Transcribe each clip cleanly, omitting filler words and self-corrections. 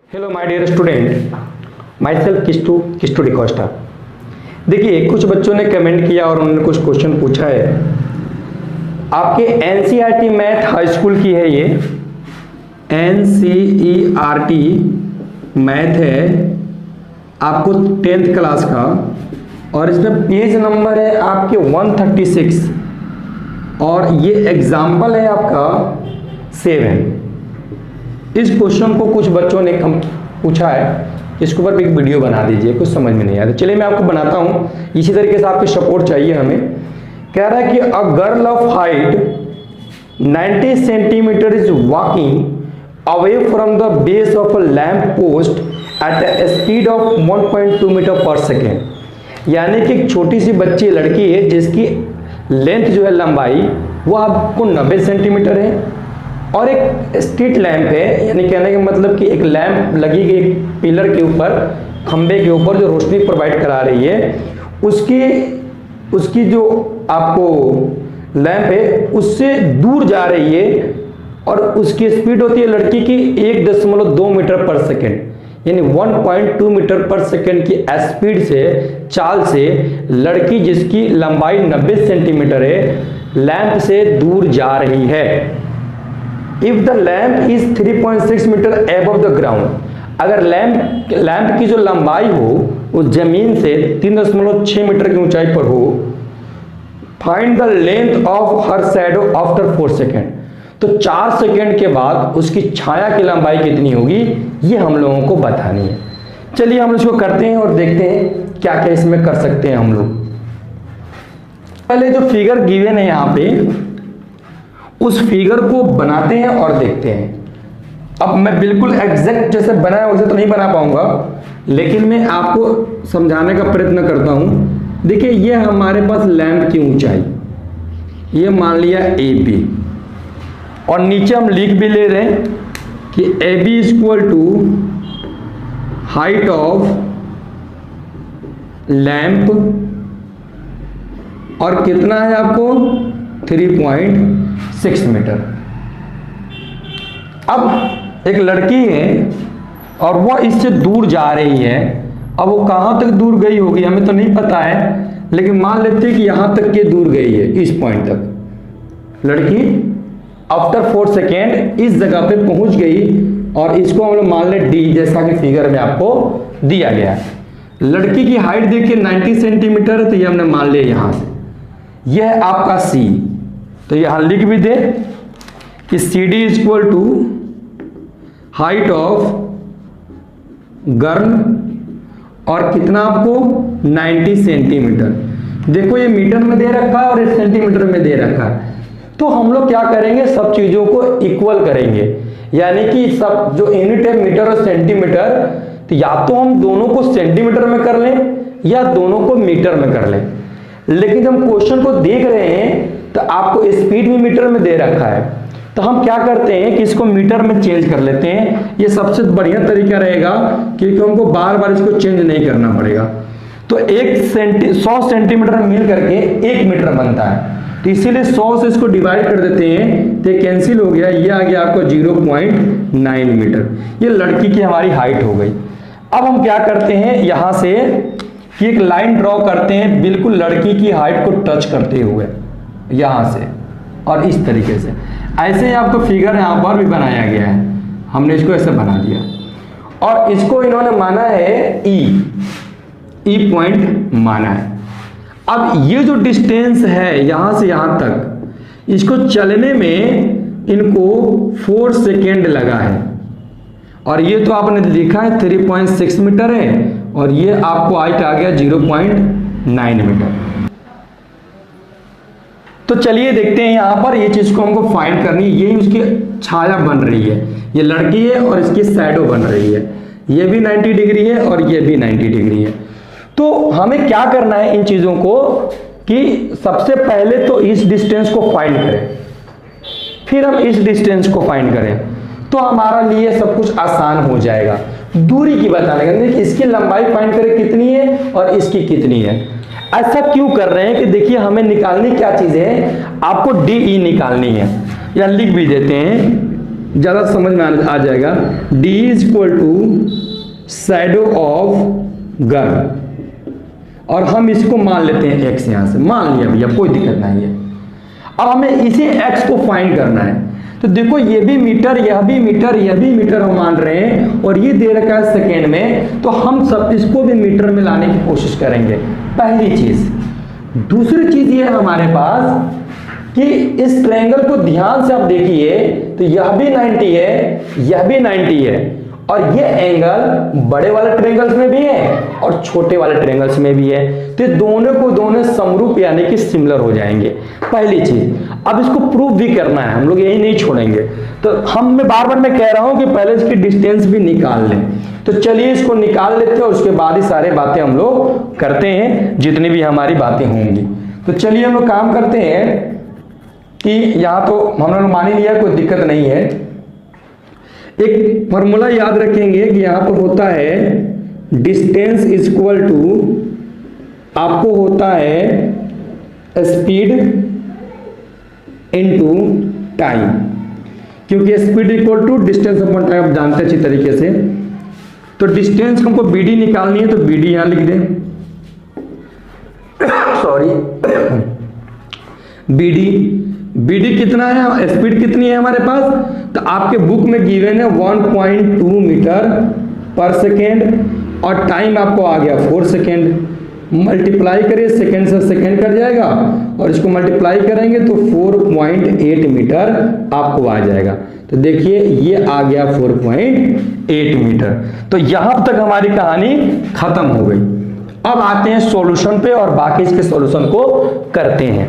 Hello my dear student, myself Kistu D'Costa. देखिए, कुछ बच्चों ने कमेंट किया और उन्होंने कुछ क्वेश्चन पूछा है। आपके एनसीईआरटी मैथ हाई स्कूल की है, ये एनसीईआरटी मैथ है आपको 10th क्लास का, और इसमें पेज नंबर है आपके 136 और ये एग्जाम्पल है आपका 7। इस क्वेश्चन को कुछ बच्चों ने पूछा है, इसके ऊपर एक वीडियो बना दीजिए, कुछ समझ में नहीं आया तो चलिए मैं आपको बनाता हूँ। इसी तरीके से आपकी सपोर्ट चाहिए हमें। कह रहा है कि a girl of height 90 centimetre is walking away from the base of a lamp post at a speed of 1.2 metre per second. यानी कि एक छोटी सी बच्ची लड़की है जिसकी लेंथ जो है, लंबाई, वो आपको 90 सेंटीमीटर है, और एक स्ट्रीट लैंप है, यानी कहने का मतलब कि एक लैंप लगी गई पिलर के ऊपर, खंबे के ऊपर, जो रोशनी प्रोवाइड करा रही है। उसकी जो आपको लैंप है उससे दूर जा रही है, और उसकी स्पीड होती है लड़की की 1.2 मीटर पर सेकेंड, यानी 1.2 मीटर पर सेकेंड की स्पीड से, चाल से लड़की जिसकी लंबाई 90 सेंटीमीटर है, लैंप से दूर जा रही है। If the lamp is 3.6 metre above the ground, अगर लैंप की जो लंबाई हो वो जमीन से 3.6 मीटर की ऊंचाई पर हो, find the length of her shadow after 4 second, तो 4 सेकेंड के बाद उसकी छाया की लंबाई कितनी होगी, ये हम लोगों को बतानी है। चलिए हम इसको करते हैं और देखते हैं क्या क्या इसमें कर सकते हैं हम लोग। पहले जो फिगर गिवन है यहाँ पे, उस फिगर को बनाते हैं और देखते हैं। अब मैं बिल्कुल एग्जैक्ट जैसे बनाया वैसे तो नहीं बना पाऊंगा, लेकिन मैं आपको समझाने का प्रयत्न करता हूं। देखिए, ये हमारे पास लैंप की ऊंचाई, ये मान लिया AB, और नीचे हम लिख भी ले रहे हैं कि AB equal to height of lamp, और कितना है आपको 3.6 मीटर। अब एक लड़की है और वो इससे दूर जा रही है। अब वो कहां तक दूर गई होगी हमें तो नहीं पता है, लेकिन मान लेते हैं कि यहां तक के दूर गई है, इस पॉइंट तक लड़की आफ्टर 4 सेकेंड इस जगह पे पहुंच गई, और इसको हम लोग मान ले D, जैसा कि फिगर में आपको दिया गया है। लड़की की हाइट देखिए 90 सेंटीमीटर है, तो ये हमने मान लिया यहां से। यह है आपका C, तो यहां लिख भी दे कि CD is equal to height of girl, और कितना आपको 90 सेंटीमीटर। देखो ये मीटर में दे रखा है और ये सेंटीमीटर में दे रखा है, तो हम लोग क्या करेंगे, सब चीजों को इक्वल करेंगे। यानी कि सब जो यूनिट है मीटर और सेंटीमीटर, तो या तो हम दोनों को सेंटीमीटर में कर लें या दोनों को मीटर में कर लें। लेकिन जब हम क्वेश्चन को देख रहे हैं तो आपको स्पीड भी मीटर में दे रखा है, तो हम क्या करते हैं कि इसको मीटर में चेंज कर लेते हैं। ये सबसे बढ़िया तरीका रहेगा, क्योंकि हमको बार बार इसको चेंज नहीं करना पड़ेगा। तो 100 सेंटीमीटर मिल करके 1 मीटर बनता है, तो इसीलिए 100 से इसको डिवाइड कर देते हैं, तो कैंसिल हो गया, ये आ गया आपको 0.9 मीटर। ये लड़की की हमारी हाइट हो गई। अब हम क्या करते हैं, यहां से एक लाइन ड्रॉ करते हैं बिल्कुल लड़की की हाइट को टच करते हुए, यहां से और इस तरीके से। ऐसे ही आपको फिगर यहां पर भी बनाया गया है, हमने इसको ऐसे बना दिया, और इसको इन्होंने माना है E पॉइंट माना है। अब ये जो डिस्टेंस है यहां से यहां तक, इसको चलने में इनको 4 सेकेंड लगा है, और ये तो आपने लिखा है 3.6 मीटर है, और ये आपको हाइट आ गया 0.9 मीटर। तो चलिए देखते हैं यहां पर, ये चीज को हमको फाइंड करनी है। यही उसकी छाया बन रही है, ये लड़की है और इसकी शैडो बन रही है। ये भी 90 डिग्री है और ये भी 90 डिग्री है। तो हमें क्या करना है इन चीजों को, कि सबसे पहले तो इस डिस्टेंस को फाइंड करें, फिर हम इस डिस्टेंस को फाइंड करें, तो हमारा लिए सब कुछ आसान हो जाएगा। दूरी की बताने का, इसकी लंबाई फाइंड करें कितनी है और इसकी कितनी है। ऐसा क्यों कर रहे हैं कि देखिए हमें निकालनी क्या चीज है, आपको DE निकालनी है, या लिख भी देते हैं ज़्यादा समझ में आ जाएगा। D is equal to shadow of girl, और हम इसको मान लेते हैं x, यहाँ से मान लिया भैया, कोई दिक्कत नहीं है। अब हमें इसी x को फाइंड करना है। तो देखो ये भी मीटर, यह भी मीटर, यह भी मीटर हम मान रहे हैं, और ये दे रखा है सेकेंड में, तो हम सब इसको भी मीटर में लाने की कोशिश करेंगे, पहली चीज। दूसरी चीज ये है हमारे पास कि इस ट्रायंगल को ध्यान से आप देखिए, तो यह भी 90 है, यह भी 90 है, और ये एंगल बड़े वाले ट्रायंगल्स में भी है और छोटे वाले ट्रायंगल्स में भी है, तो दोनों को दोनों समरूप यानी कि सिमिलर हो जाएंगे, पहली चीज। अब इसको प्रूव भी करना है, हम लोग यही नहीं छोड़ेंगे। तो मैं बार बार कह रहा हूं कि पहले इसकी डिस्टेंस भी निकाल लें। तो चलिए इसको निकाल लेते हैं, और उसके बाद ही सारे बातें हम लोग करते हैं, जितनी भी हमारी बातें होंगी। तो चलिए हम लोग काम करते हैं कि यहाँ तो हम लोग मान ही लिया, कोई दिक्कत नहीं है। एक फॉर्मूला याद रखेंगे कि यहाँ पर होता है डिस्टेंस इज इक्वल टू, आपको होता है स्पीड इनटू टाइम, क्योंकि speed equal to distance upon time आप जानते हैं अच्छी तरीके से। तो डिस्टेंस हमको BD निकालनी है, तो BD यहां लिख दें, सॉरी BD कितना है, स्पीड कितनी है हमारे पास, तो आपके बुक में गिवन है 1.2 मीटर पर सेकेंड, और टाइम आपको आ गया 4 सेकेंड। मल्टीप्लाई करिए, सेकेंड से सेकेंड कट जाएगा, और इसको मल्टीप्लाई करेंगे तो 4.8 मीटर आपको आ जाएगा। तो देखिए ये आ गया 4.8 मीटर। तो यहां तक हमारी कहानी खत्म हो गई। अब आते हैं सॉल्यूशन पे, और बाकी इसके सॉल्यूशन को करते हैं।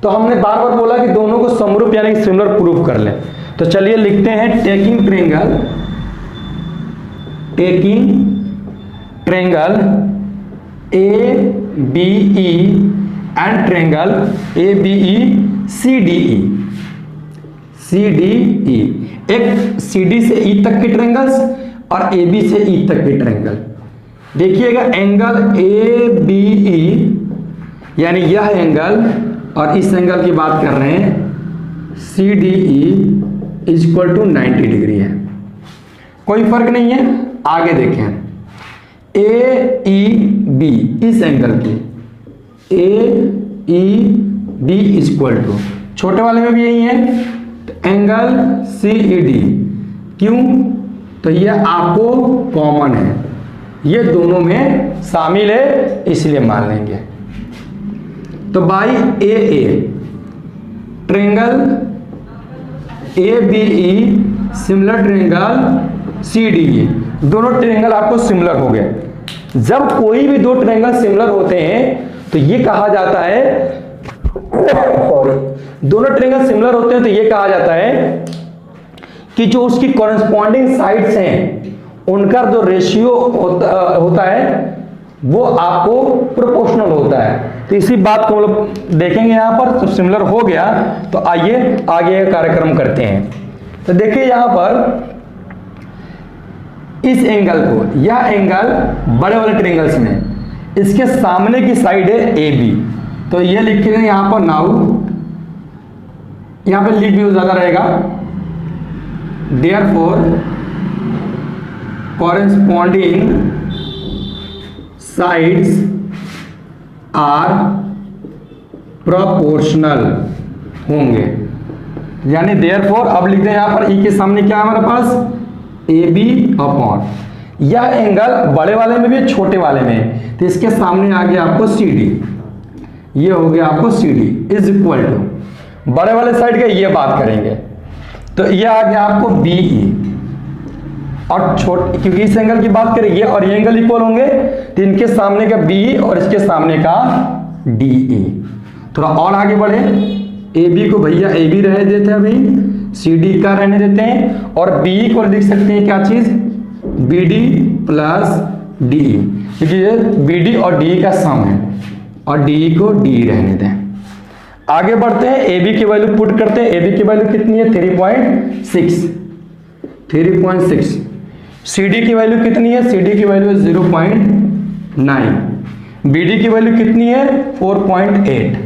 तो हमने बार बार बोला कि दोनों को समरूप यानी कि सिमिलर प्रूफ कर लें। तो चलिए लिखते हैं taking triangle ABE and triangle ABE CDE, एक CD से E तक के ट्रायंगल्स और AB से E तक के ट्रायंगल। देखिएगा एंगल ABE यानी यह एंगल, और इस एंगल की बात कर रहे हैं CDE is equal to 90 degree है, कोई फर्क नहीं है। आगे देखें AEB, इस एंगल की AEB इज इक्वल टू, छोटे वाले में भी यही है, तो एंगल CED, क्यों, तो ये आपको कॉमन है, ये दोनों में शामिल है, इसलिए मान लेंगे। तो by AA triangle ABE similar triangle CDE, दोनों ट्रायंगल आपको सिमिलर हो गए। जब कोई भी दो ट्रायंगल सिमिलर होते हैं तो ये कहा जाता है, दोनों ट्रायंगल सिमिलर होते हैं तो ये कहा जाता है कि जो उसकी कॉरेस्पॉन्डिंग साइड्स हैं उनका जो रेशियो होता है वो आपको प्रोपोर्शनल होता है। तो इसी बात को हम लोग देखेंगे यहाँ पर। तो सिमिलर हो गया, तो आइए आगे का कार्यक्रम करते हैं। तो देखिए यहाँ पर इस एंगल को, यह एंगल बड़े वाले ट्रायंगल्स में, इसके सामने की साइड है AB, तो ये लिखेंगे यहाँ पर नाउ, यहाँ पे लिख भी ज्यादा रहेगा, therefore corresponding sides are proportional होंगे, यानी देयरफॉर, अब लिखते हैं यहाँ पर E के सामने क्या है हमारे पास, AB अपॉन, यह एंगल बड़े वाले में भी छोटे वाले में, तो इसके सामने आ गया आपको CD, ये हो गया आपको CD इज इक्वल टू, बड़े वाले साइड का ये बात करेंगे, तो ये आ गया आपको BE, और छोटे, क्योंकि इस एंगल की बात करें ये और ये एंगल इक्वल होंगे, तो इनके सामने का BE और इसके सामने का DE। थोड़ा और आगे बढ़े, AB को भैया AB रहने देते हैं भाई, CD का रहने देते हैं, और BE को लिख सकते हैं क्या चीज, BD प्लस DE, क्योंकि ये BD और DE का सम है, और DE को DE रहने दें। आगे बढ़ते हैं, AB की वैल्यू पुट करते हैं। AB की वैल्यू कितनी है, 3.6, CD की वैल्यू कितनी है, CD की वैल्यू 0.9, BD की वैल्यू कितनी है 4.8,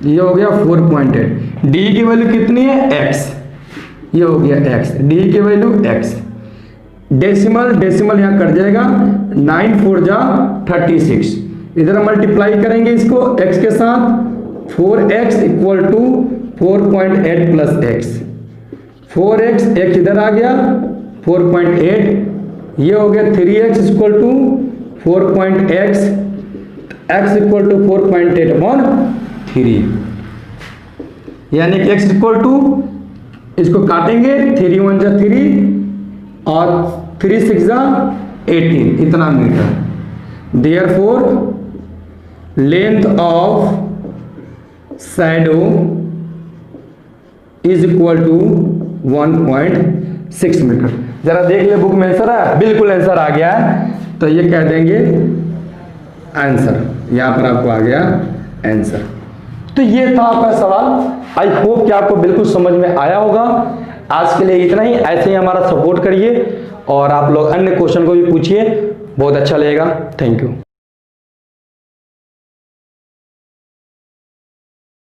ये हो गया 4.8, D की वैल्यू कितनी है x, ये हो गया x, d की वैल्यू x, डेसिमल यहाँ कट जाएगा, 9 4 जा 36, इधर मल्टीप्लाई करेंगे इसको x के साथ, 4x equal to 4.8 plus x, 4x x इधर आ गया 4.8, ये हो गया 3x equal to 4.x, x equal to 4.8 upon 3, यानी कि x इक्वल टू, इसको काटेंगे 3 1 जा 3 और 3 6 जा 18, इतना मीटर। Therefore length of shadow is equal to 1.6 metre. जरा देख ले बुक में आंसर है, बिल्कुल आंसर आ गया है, तो ये कह देंगे आंसर, यहां पर आपको आ गया आंसर। तो ये था आपका सवाल। आई होप कि आपको बिल्कुल समझ में आया होगा। आज के लिए इतना ही, ऐसे ही हमारा सपोर्ट करिए और आप लोग अन्य क्वेश्चन को भी पूछिए, बहुत अच्छा लगेगा। Thank you.